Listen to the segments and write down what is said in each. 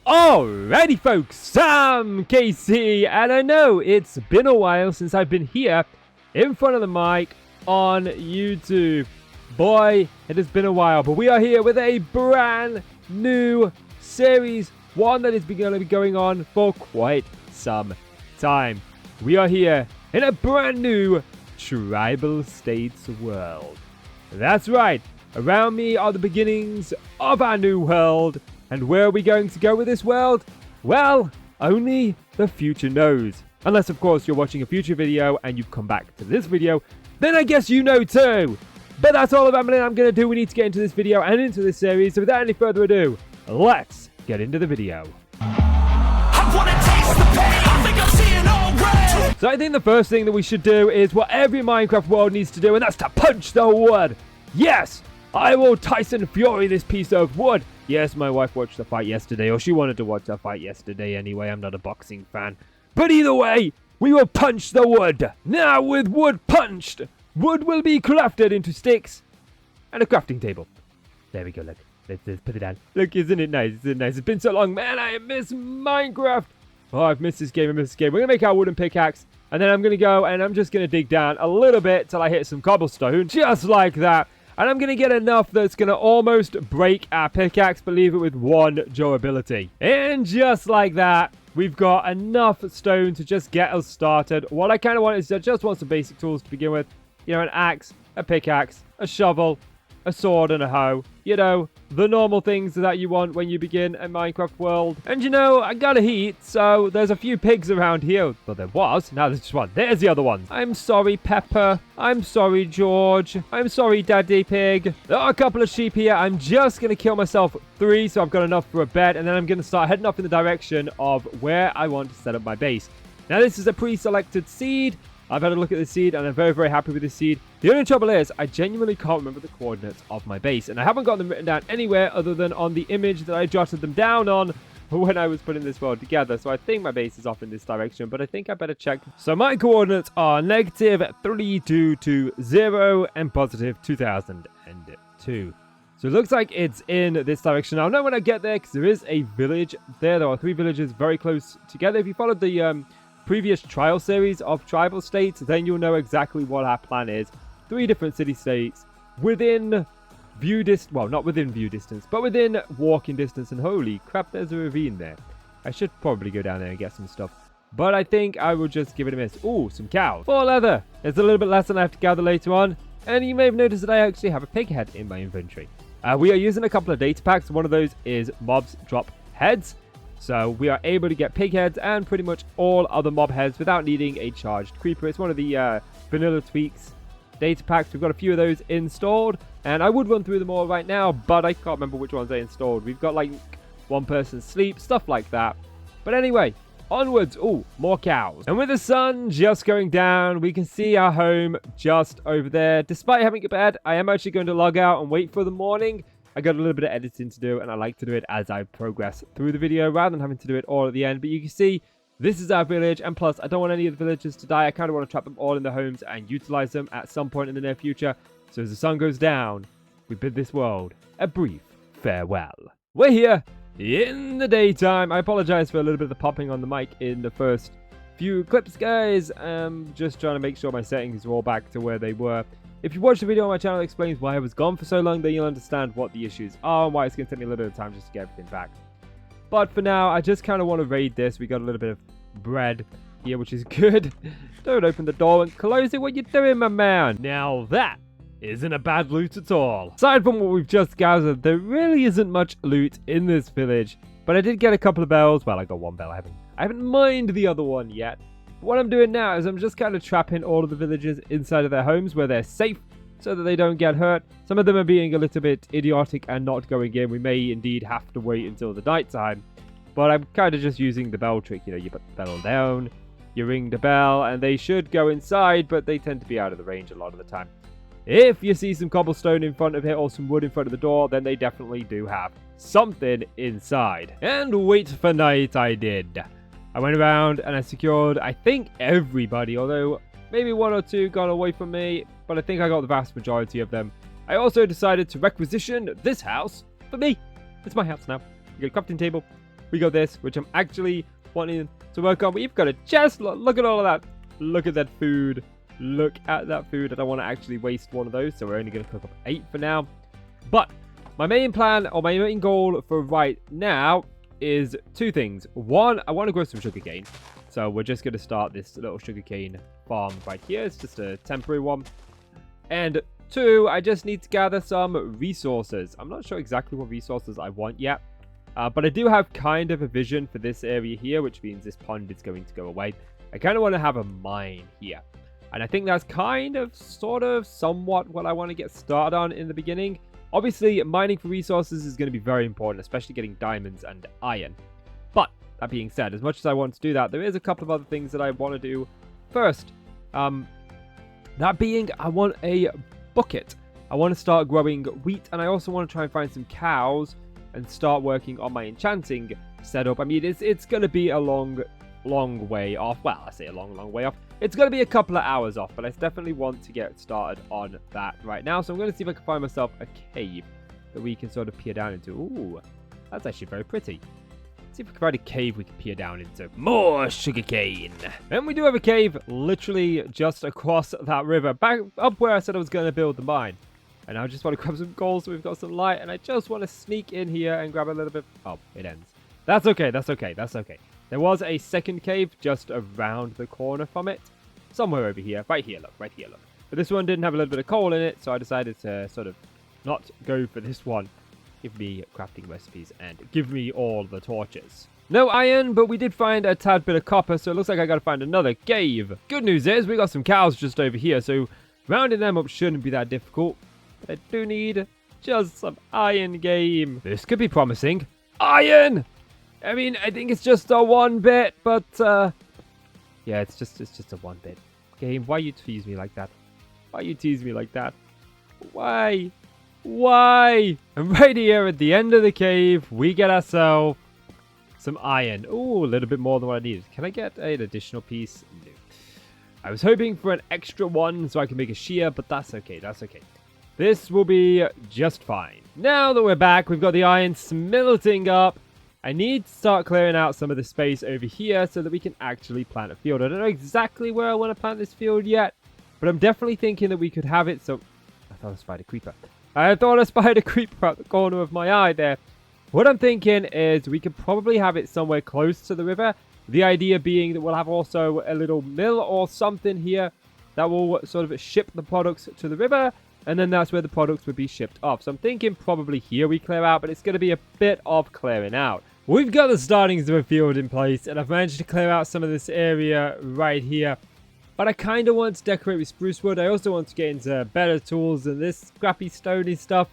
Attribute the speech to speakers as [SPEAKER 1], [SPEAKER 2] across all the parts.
[SPEAKER 1] Alrighty folks, I'm KC, and I know it's been a while since I've been here in front of the mic on YouTube. Boy, it has been a while, but we are here with a brand new series, one that is going to be going on for quite some time. We are here in a brand new tribal states world. That's right, around me are the beginnings of our new world. And where are we going to go with this world? Well, only the future knows. Unless, of course, you're watching a future video and you've come back to this video, then I guess you know too. But that's all the rambling I'm going to do. We need to get into this video and into this series. So without any further ado, let's get into the video. So I think the first thing that we should do is what every Minecraft world needs to do, and that's to punch the wood. Yes, I will Tyson Fury this piece of wood. Yes, my wife watched the fight yesterday, or she wanted to watch the fight yesterday anyway. I'm not a boxing fan. But either way, we will punch the wood. Now, with wood punched, wood will be crafted into sticks and a crafting table. There we go, look. Let's put it down. Look, isn't it nice? Isn't it nice? It's been so long, man. I miss Minecraft. Oh, I've missed this game. We're going to make our wooden pickaxe, and then I'm going to go and I'm just going to dig down a little bit till I hit some cobblestone, just like that. And I'm going to get enough that's going to almost break our pickaxe, but leave it with 1 durability. And just like that, we've got enough stone to just get us started. What I kind of want is I just want some basic tools to begin with. You know, an axe, a pickaxe, a shovel, a sword, and a hoe. You know, the normal things that you want when you begin a Minecraft world. And you know, I got a heat, so there's a few pigs around here. Well, there was. Now there's just one. There's the other ones. I'm sorry, Pepper. I'm sorry, George. I'm sorry, Daddy Pig. There are a couple of sheep here. I'm just going to kill myself 3, so I've got enough for a bed. And then I'm going to start heading off in the direction of where I want to set up my base. Now, this is a pre-selected seed. I've had a look at the seed, and I'm very, very happy with this seed. The only trouble is, I genuinely can't remember the coordinates of my base, and I haven't got them written down anywhere other than on the image that I jotted them down on when I was putting this world together. So I think my base is off in this direction, but I think I better check. So my coordinates are -3220 and +2002. So it looks like it's in this direction. I'll know when I get there, because there is a village there. There are 3 villages very close together. If you followed the previous trial series of tribal states, then you'll know exactly what our plan is. 3 different city-states within view distance, well, not within view distance, but within walking distance. And holy crap, there's a ravine there. I should probably go down there and get some stuff, but I think I will just give it a miss. Ooh, some cows. 4 leather. There's a little bit less than I have to gather later on, and you may have noticed that I actually have a pig head in my inventory. We are using a couple of data packs. One of those is mobs drop heads. So we are able to get pig heads and pretty much all other mob heads without needing a charged creeper. It's one of the vanilla tweaks data packs. We've got a few of those installed, and I would run through them all right now, but I can't remember which ones I installed. We've got like 1 person sleep, stuff like that. But anyway, onwards. Ooh, more cows. And with the sun just going down, we can see our home just over there. Despite having a bed, I am actually going to log out and wait for the morning. I got a little bit of editing to do, and I like to do it as I progress through the video rather than having to do it all at the end. But you can see this is our village, and plus I don't want any of the villagers to die. I kind of want to trap them all in their homes and utilize them at some point in the near future. So as the sun goes down, we bid this world a brief farewell. We're here in the daytime. I apologize for a little bit of the popping on the mic in the first few clips, guys. I'm just trying to make sure my settings are all back to where they were. If you watch the video on my channel that explains why I was gone for so long, then you'll understand what the issues are and why it's going to take me a little bit of time just to get everything back. But for now, I just kind of want to raid this. We got a little bit of bread here, which is good. Don't open the door and close it. What you doing, my man? Now that isn't a bad loot at all. Aside from what we've just gathered, there really isn't much loot in this village. But I did get a couple of bells. Well, I got 1 bell. I haven't mined the other one yet. What I'm doing now is I'm just kind of trapping all of the villagers inside of their homes where they're safe so that they don't get hurt. Some of them are being a little bit idiotic and not going in. We may indeed have to wait until the night time, but I'm kind of just using the bell trick. You know, you put the bell down, you ring the bell, and they should go inside, but they tend to be out of the range a lot of the time. If you see some cobblestone in front of it or some wood in front of the door, then they definitely do have something inside. And wait for night I did. I went around and I secured, I think, everybody, although maybe 1 or 2 got away from me, but I think I got the vast majority of them. I also decided to requisition this house for me. It's my house now. You get a crafting table, We got this, which I'm actually wanting to work on. We've got a chest. Look at all of that. Look at that food. Look at that food. I don't want to actually waste one of those, so we're only going to cook up 8 for now. But my main plan, or my main goal for right now, is 2 things. One, I want to grow some sugarcane. So we're just going to start this little sugarcane farm right here. It's just a temporary one. And 2, I just need to gather some resources. I'm not sure exactly what resources I want yet. But I do have kind of a vision for this area here, which means this pond is going to go away. I kind of want to have a mine here. And I think that's kind of, sort of, somewhat what I want to get started on in the beginning. Obviously, mining for resources is going to be very important, especially getting diamonds and iron. But, that being said, as much as I want to do that, there is a couple of other things that I want to do first. That being, I want a bucket. I want to start growing wheat, and I also want to try and find some cows and start working on my enchanting setup. I mean, it's going to be a long way off. Well, I say a long way off. It's going to be a couple of hours off, but I definitely want to get started on that right now. So I'm going to see if I can find myself a cave that we can sort of peer down into. Ooh, that's actually very pretty. Let's see if we can find a cave we can peer down into. More sugarcane. And we do have a cave literally just across that river, back up where I said I was going to build the mine. And I just want to grab some gold so we've got some light. And I just want to sneak in here and grab a little bit. Oh, it ends. That's okay. That's okay. That's okay. There was a second cave just around the corner from it. Somewhere over here. Right here, look. Right here, look. But this one didn't have a little bit of coal in it. So I decided to sort of not go for this one. Give me crafting recipes and give me all the torches. No iron, but we did find a tad bit of copper. So it looks like I got to find another cave. Good news is we got some cows just over here. So rounding them up shouldn't be that difficult. But I do need just some iron game. This could be promising. Iron! I mean, I think it's just a 1 bit, but yeah, it's just a 1 bit game. Why you tease me like that? Why you tease me like that? Why? Why? And right here at the end of the cave, we get ourselves some iron. Ooh, a little bit more than what I needed. Can I get an additional piece? No. I was hoping for an extra one so I can make a shear, but that's okay. That's okay. This will be just fine. Now that we're back, we've got the iron smelting up. I need to start clearing out some of the space over here so that we can actually plant a field. I don't know exactly where I want to plant this field yet, but I'm definitely thinking that we could have it. So I thought I spied a creeper. I thought I spied a creeper out the corner of my eye there. What I'm thinking is we could probably have it somewhere close to the river. The idea being that we'll have also a little mill or something here that will sort of ship the products to the river. And then that's where the products would be shipped off. So I'm thinking probably here we clear out, but it's going to be a bit of clearing out. We've got the startings of a field in place, and I've managed to clear out some of this area right here. But I kind of want to decorate with spruce wood. I also want to get into better tools than this scrappy stony stuff.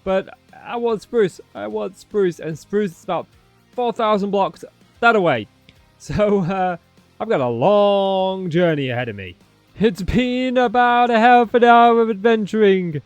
[SPEAKER 1] But I want spruce. I want spruce. And spruce is about 4,000 blocks that away. So I've got a long journey ahead of me. It's been about a half an hour of adventuring.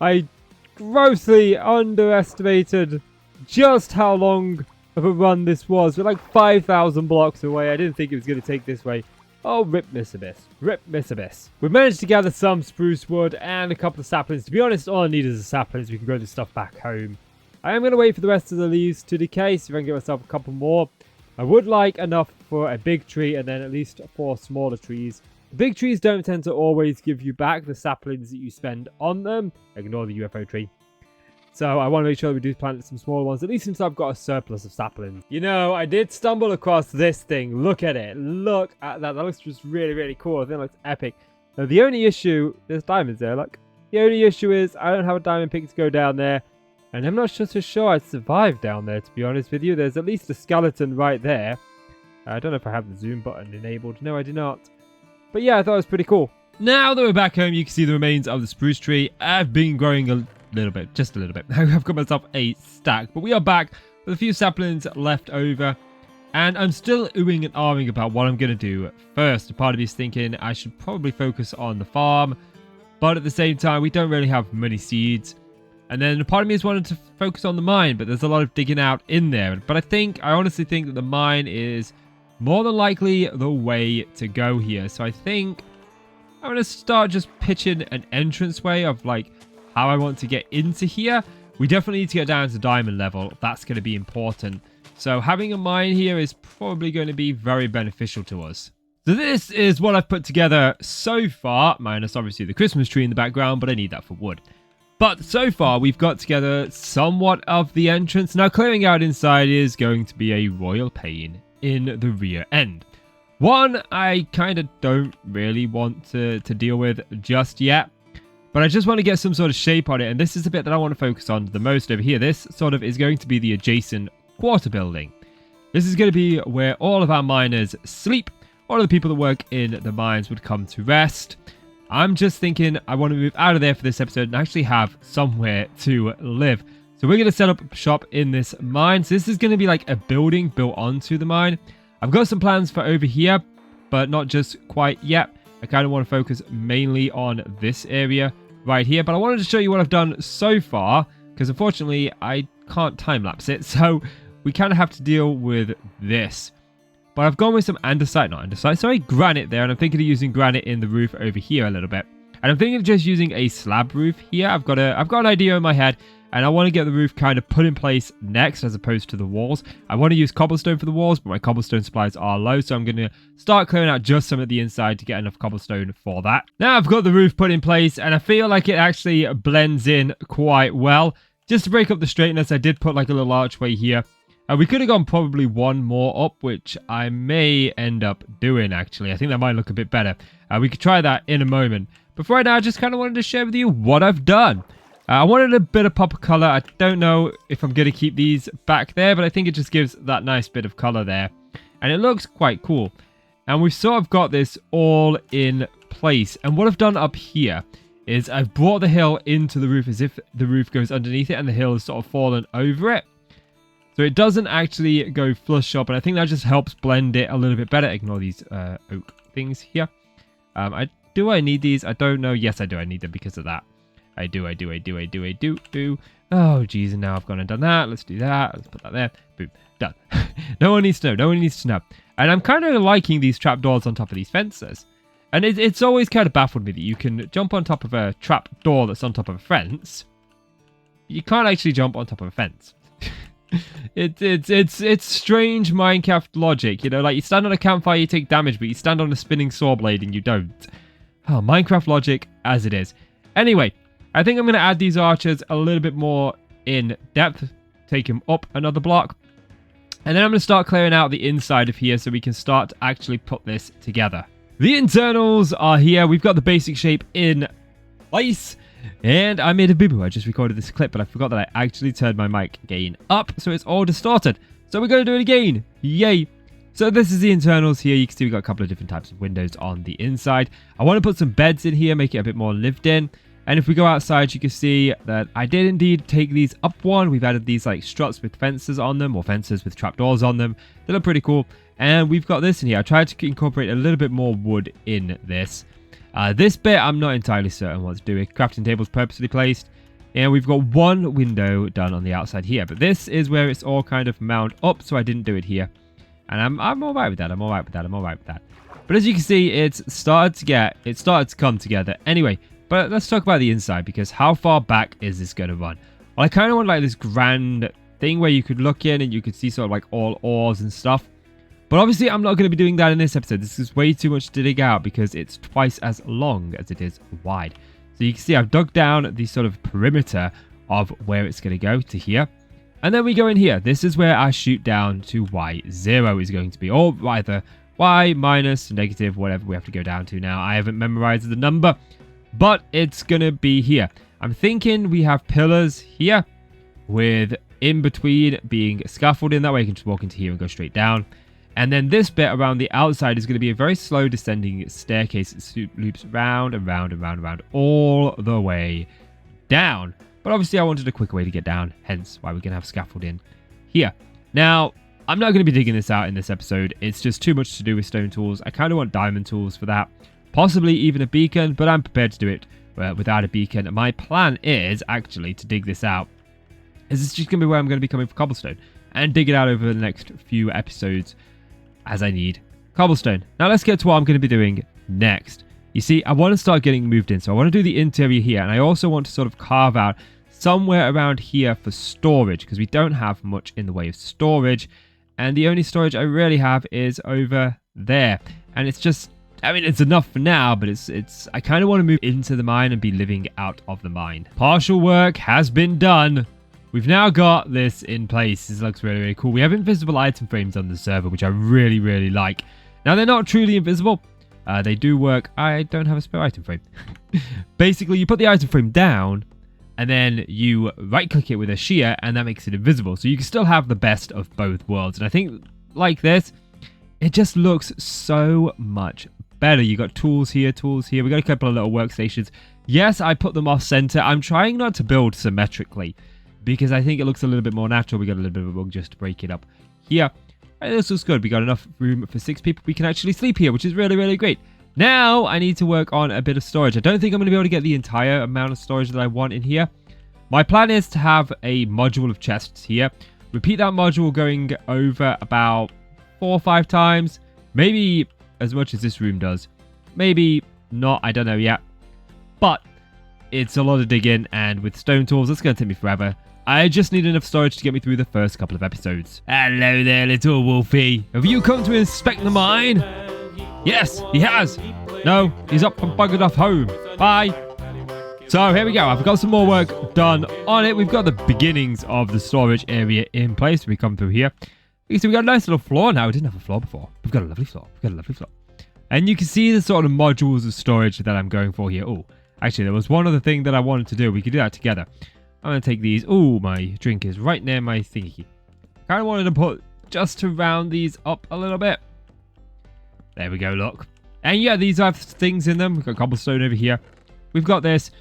[SPEAKER 1] I grossly underestimated just how long of a run this was. We're like 5,000 blocks away. I didn't think it was going to take this way. Oh, rip Miss Abyss. Rip Miss Abyss. We managed to gather some spruce wood and a couple of saplings. To be honest, all I need is a sapling so we can grow this stuff back home. I am going to wait for the rest of the leaves to decay, so if I can get myself a couple more. I would like enough for a big tree and then at least 4 smaller trees. The big trees don't tend to always give you back the saplings that you spend on them. Ignore the UFO tree. So I want to make sure that we do plant some smaller ones, at least since I've got a surplus of saplings. You know, I did stumble across this thing. Look at it. Look at that. That looks just really, really cool. I think it looks epic. Now, the only issue... There's diamonds there, look. The only issue is I don't have a diamond pick to go down there. And I'm not so sure I'd survive down there, to be honest with you. There's at least a skeleton right there. I don't know if I have the zoom button enabled. No, I do not. But yeah, I thought it was pretty cool. Now that we're back home, you can see the remains of the spruce tree. I've been growing a little bit, just a little bit. I've got myself a stack, but we are back with a few saplings left over. And I'm still oohing and ahhing about what I'm going to do first. A part of me is thinking I should probably focus on the farm. But at the same time, we don't really have many seeds. And then a part of me is wanting to focus on the mine, but there's a lot of digging out in there. But I honestly think that the mine is more than likely the way to go here. So I think I'm going to start just pitching an entranceway of like how I want to get into here. We definitely need to get down to diamond level. That's going to be important. So having a mine here is probably going to be very beneficial to us. So this is what I've put together so far, minus obviously the Christmas tree in the background, but I need that for wood. But so far, we've got together somewhat of the entrance. Now, clearing out inside is going to be a royal pain in the rear end. One, I kind of don't really want to deal with just yet, but I just want to get some sort of shape on it, and this is the bit that I want to focus on the most over here. This sort of is going to be the adjacent quarter building. This is going to be where all of our miners sleep. All of the people that work in the mines would come to rest. I'm just thinking I want to move out of there for this episode and actually have somewhere to live. So we're going to set up shop in this mine. So this is going to be like a building built onto the mine. I've got some plans for over here, but not just quite yet. I kind of want to focus mainly on this area right here. But I wanted to show you what I've done so far, because unfortunately I can't time-lapse it. So we kind of have to deal with this. But I've gone with some granite there, and I'm thinking of using granite in the roof over here a little bit. And I'm thinking of just using a slab roof here. I've got an idea in my head, and I want to get the roof kind of put in place next as opposed to the walls. I want to use cobblestone for the walls, but my cobblestone supplies are low, so I'm going to start clearing out just some of the inside to get enough cobblestone for that. Now I've got the roof put in place, and I feel like it actually blends in quite well. Just to break up the straightness, I did put like a little archway here. We could have gone probably one more up, which I may end up doing, actually. I think that might look a bit better. We could try that in a moment. But for right now, I just kind of wanted to share with you what I've done. I wanted a bit of pop of color. I don't know if I'm going to keep these back there, but I think it just gives that nice bit of color there. And it looks quite cool. And we've sort of got this all in place. And what I've done up here is I've brought the hill into the roof as if the roof goes underneath it and the hill has sort of fallen over it. So it doesn't actually go flush up, and I think that just helps blend it a little bit better. Ignore these oak things here. Do I need these? I don't know. Yes, I do. I need them because of that. I do. Oh, geez, and now I've gone and done that. Let's do that. Let's put that there. Boom. Done. No one needs to know. No one needs to know. And I'm kind of liking these trapdoors on top of these fences. And it's always kind of baffled me that you can jump on top of a trapdoor that's on top of a fence. You can't actually jump on top of a fence. It's strange Minecraft logic, you know, like you stand on a campfire, you take damage, but you stand on a spinning saw blade and you don't. Oh, Minecraft logic as it is. Anyway, I think I'm going to add these archers a little bit more in depth, take them up another block, and then I'm going to start clearing out the inside of here so we can start to actually put this together. The internals are here. We've got the basic shape in place. And I made a boo-boo. I just recorded this clip, but I forgot that I actually turned my mic gain up, so it's all distorted. So we're going to do it again. Yay. So this is the internals here. You can see we've got a couple of different types of windows on the inside. I want to put some beds in here, make it a bit more lived in. And if we go outside, you can see that I did indeed take these up one. We've added these like struts with fences on them, or fences with trapdoors on them. They look pretty cool. And we've got this in here. I tried to incorporate a little bit more wood in this. This bit, I'm not entirely certain what to do with. Crafting tables purposely placed. And we've got one window done on the outside here. But this is where it's all kind of mount up, so I didn't do it here. And I'm all right with that. I'm all right with that. But as you can see, it's started to come together. Anyway, but let's talk about the inside, because how far back is this going to run? Well, I kind of want like this grand thing where you could look in and you could see sort of like all ores and stuff. But obviously, I'm not going to be doing that in this episode. This is way too much to dig out because it's twice as long as it is wide. So you can see I've dug down the sort of perimeter of where it's going to go to here. And then we go in here. This is where I shoot down to Y0 is going to be. Or either Y minus negative, whatever we have to go down to now. I haven't memorized the number, but it's going to be here. I'm thinking we have pillars here with in between being scaffolding. That way you can just walk into here and go straight down. And then this bit around the outside is going to be a very slow descending staircase. It loops round and round and round and round all the way down. But obviously I wanted a quicker way to get down, hence why we're going to have scaffolding here. Now, I'm not going to be digging this out in this episode. It's just too much to do with stone tools. I kind of want diamond tools for that. Possibly even a beacon, but I'm prepared to do it without a beacon. My plan is actually to dig this out. This is just going to be where I'm going to be coming for cobblestone and dig it out over the next few episodes as I need cobblestone. Now let's get to what I'm going to be doing next. You see, I want to start getting moved in. So I want to do the interior here. And I also want to sort of carve out somewhere around here for storage, because we don't have much in the way of storage. And the only storage I really have is over there. And it's just, I mean, it's enough for now, but I kind of want to move into the mine and be living out of the mine. Partial work has been done. We've now got this in place. This looks really, really cool. We have invisible item frames on the server, which I really, really like. Now, they're not truly invisible. They do work. I don't have a spare item frame. Basically, you put the item frame down, and then you right-click it with a shear, and that makes it invisible. So you can still have the best of both worlds. And I think, like this, it just looks so much better. You got tools here, tools here. We got a couple of little workstations. Yes, I put them off center. I'm trying not to build symmetrically, because I think it looks a little bit more natural. We got a little bit of a bug just to break it up here. And this looks good. We got enough room for 6 people. We can actually sleep here, which is really, really great. Now, I need to work on a bit of storage. I don't think I'm going to be able to get the entire amount of storage that I want in here. My plan is to have a module of chests here. Repeat that module going over about 4 or 5 times. Maybe as much as this room does. Maybe not. I don't know yet. But it's a lot of digging, and with stone tools, it's going to take me forever. I just need enough storage to get me through the first couple of episodes. Hello there, little wolfie. Have you come to inspect the mine? Yes, he has. No, he's up and buggered off home. Bye. So here we go. I've got some more work done on it. We've got the beginnings of the storage area in place. We come through here. You can see we got a nice little floor now. We didn't have a floor before. We've got a lovely floor. We've got a lovely floor. And you can see the sort of modules of storage that I'm going for here. Oh, actually, there was one other thing that I wanted to do. We could do that together. I'm going to take these. Oh, my drink is right near my thingy. Kind of wanted to put just to round these up a little bit. There we go, look. And yeah, these have things in them. We've got cobblestone over here. We've got this.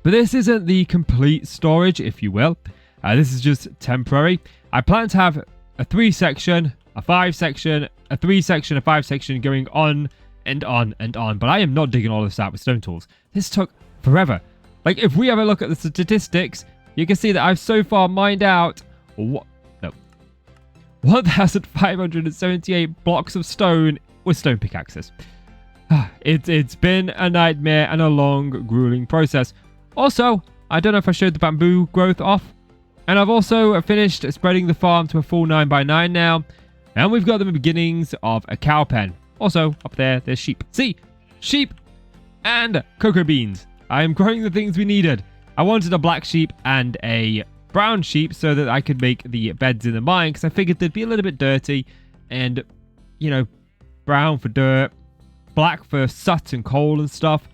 [SPEAKER 1] But this isn't the complete storage, if you will. This is just temporary. I plan to have a 3-section, a 5-section, a 3-section, a 5-section going on and on and on. But I am not digging all this out with stone tools. This took forever. Like, if we have a look at the statistics, you can see that I've so far mined out 1,578 blocks of stone with stone pickaxes. It's been a nightmare and a long, grueling process. Also, I don't know if I showed the bamboo growth off. And I've also finished spreading the farm to a full 9x9 now. And we've got the beginnings of a cow pen. Also, up there's sheep. See? Sheep and cocoa beans. I am growing the things we needed. I wanted a black sheep and a brown sheep so that I could make the beds in the mine, because I figured they'd be a little bit dirty and, you know, brown for dirt, black for soot and coal and stuff.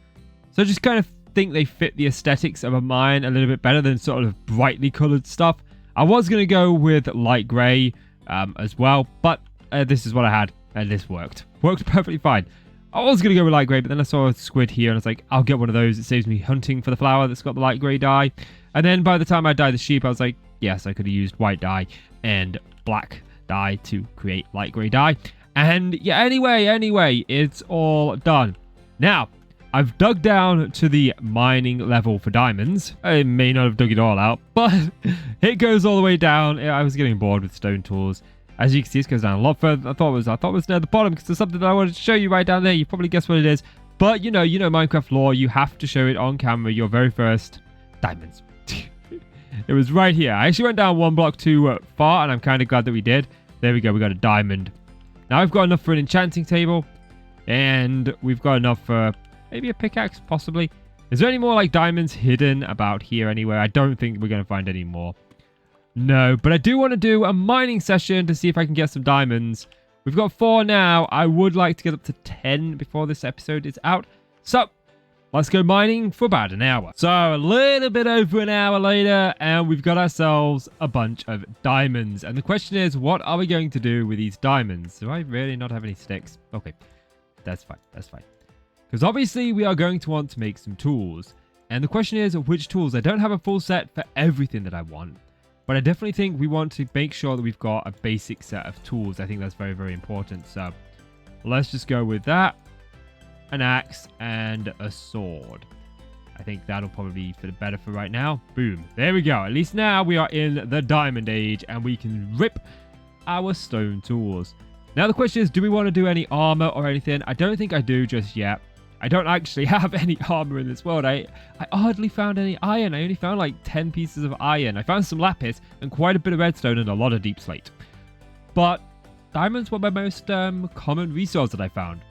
[SPEAKER 1] So I just kind of think they fit the aesthetics of a mine a little bit better than sort of brightly colored stuff. I was going to go with light grey as well, but this is what I had, and this worked. Worked perfectly fine. I was going to go with light grey, but then I saw a squid here, and I was like, I'll get one of those. It saves me hunting for the flower that's got the light grey dye. And then by the time I dyed the sheep, I was like, yes, I could have used white dye and black dye to create light grey dye. And yeah, anyway, it's all done. Now, I've dug down to the mining level for diamonds. I may not have dug it all out, but it goes all the way down. I was getting bored with stone tools. As you can see, this goes down a lot further. I thought it was near the bottom, because there's something that I wanted to show you right down there. You probably guessed what it is. But you know Minecraft lore. You have to show it on camera. Your very first diamonds. It was right here. I actually went down 1 block too far, and I'm kind of glad that we did. There we go. We got a diamond. Now I've got enough for an enchanting table, and we've got enough for maybe a pickaxe, possibly. Is there any more like diamonds hidden about here anywhere? I don't think we're going to find any more. No, but I do want to do a mining session to see if I can get some diamonds. We've got 4 now. I would like to get up to 10 before this episode is out. So, let's go mining for about an hour. So, a little bit over an hour later, and we've got ourselves a bunch of diamonds. And the question is, what are we going to do with these diamonds? Do I really not have any sticks? Okay, that's fine. That's fine. Because obviously, we are going to want to make some tools. And the question is, which tools? I don't have a full set for everything that I want. But I definitely think we want to make sure that we've got a basic set of tools. I think that's very, very important. So let's just go with that. An axe and a sword. I think that'll probably be better for right now. Boom. There we go. At least now we are in the diamond age and we can rip our stone tools. Now the question is, do we want to do any armor or anything? I don't think I do just yet. I don't actually have any armor in this world. I hardly found any iron. I only found like 10 pieces of iron. I found some lapis and quite a bit of redstone and a lot of deep slate. but diamonds were my most common resource that I found,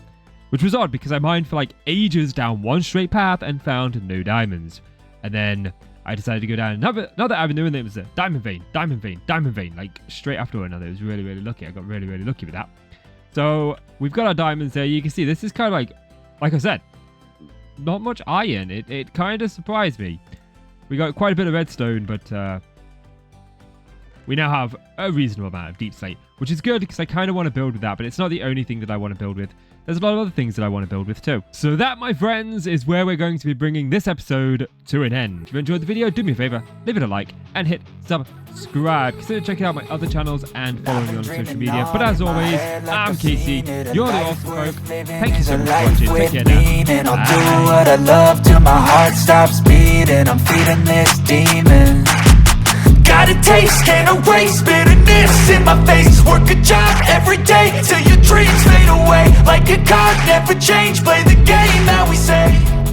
[SPEAKER 1] which was odd because I mined for like ages down one straight path and found no diamonds. And then I decided to go down another avenue, and it was a diamond vein, like straight after one another. It was really, really lucky. I got really, really lucky with that. So we've got our diamonds there. You can see this is kind of like I said, not much iron. It kind of surprised me. We got quite a bit of redstone, but we now have a reasonable amount of deep slate, which is good because I kind of want to build with that, but it's not the only thing that I want to build with. There's a lot of other things that I want to build with too. So that, my friends, is where we're going to be bringing this episode to an end. If you enjoyed the video, do me a favor, leave it a like and hit subscribe. Consider checking out my other channels and following me on social media. But as always, I'm Casey. You're the awesome folk. Thank you so much for watching. Take care now.
[SPEAKER 2] And I'll do what I love till my heart stops beating. I'm feeding this demon. Got a taste, can't erase bitterness in my face. Work a job every day till your dreams fade away. Like a card, never change, play the game that we say.